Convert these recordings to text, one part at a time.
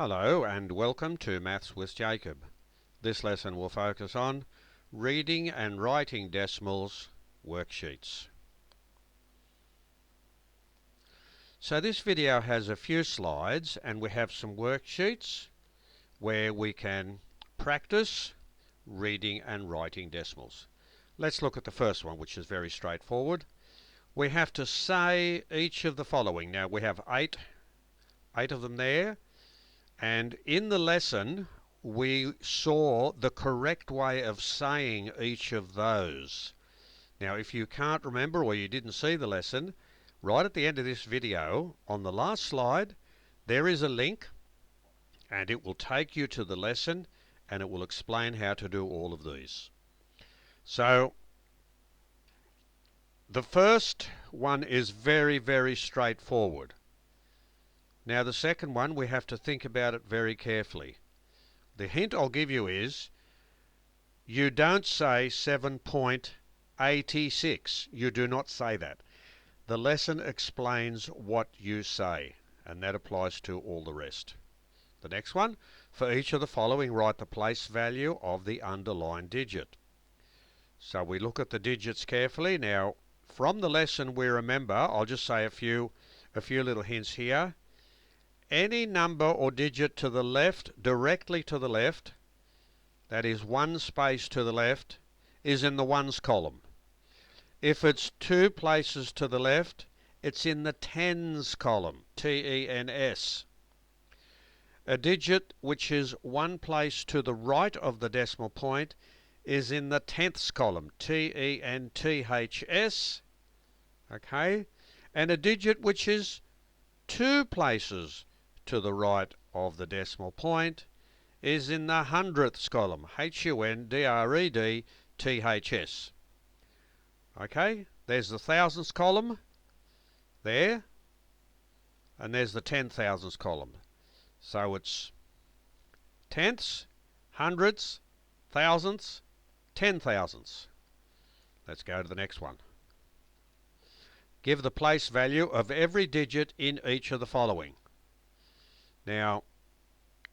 Hello and welcome to Maths with Jacob. This lesson will focus on reading and writing decimals worksheets. So this video has a few slides and we have some worksheets where we can practice reading and writing decimals. Let's look at the first one, which is very straightforward. We have to say each of the following. Now we have eight of them there. And in the lesson, we saw the correct way of saying each of those. Now, if you can't remember or you didn't see the lesson, right at the end of this video, on the last slide, there is a link and it will take you to the lesson and it will explain how to do all of these. So, the first one is very straightforward. Now the second one, we have to think about it very carefully. The hint I'll give you is, you don't say 7.86. You do not say that. The lesson explains what you say, and that applies to all the rest. The next one, for each of the following, write the place value of the underlined digit. So we look at the digits carefully. Now, from the lesson we remember, I'll just say a few little hints here. Any number or digit to the left, directly to the left, that is one space to the left, is in the ones column. If it's two places to the left, it's in the tens column, T-E-N-S. A digit which is one place to the right of the decimal point is in the tenths column, T-E-N-T-H-S. Okay? And a digit which is two places to the right of the decimal point is in the hundredths column, H-U-N-D-R-E-D-T-H-S. Okay, there's the thousandths column there, and there's the 10,000ths column. So it's tenths, hundredths, thousandths, 10,000ths. Let's go to the next one. Give the place value of every digit in each of the following. Now,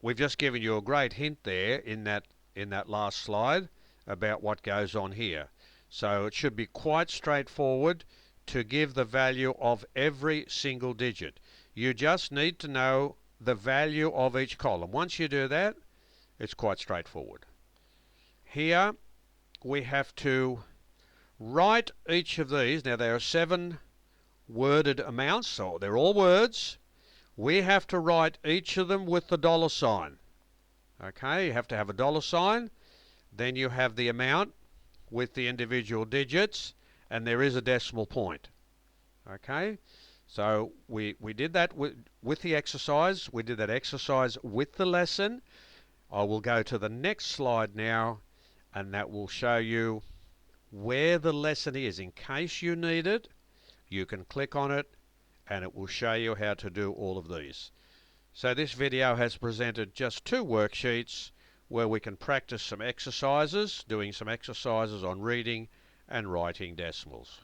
we've just given you a great hint there in that last slide about what goes on here. So it should be quite straightforward to give the value of every single digit. You just need to know the value of each column. Once you do that, it's quite straightforward. Here we have to write each of these. Now there are 7 worded amounts, so they're all words. We have to write each of them with the dollar sign. Okay, you have to have a dollar sign. Then you have the amount with the individual digits, and there is a decimal point. Okay, so we did that with the exercise. We did that exercise with the lesson. I will go to the next slide now, and that will show you where the lesson is. In case you need it, you can click on it and it will show you how to do all of these. So this video has presented just 2 worksheets where we can practice some exercises, doing some exercises on reading and writing decimals.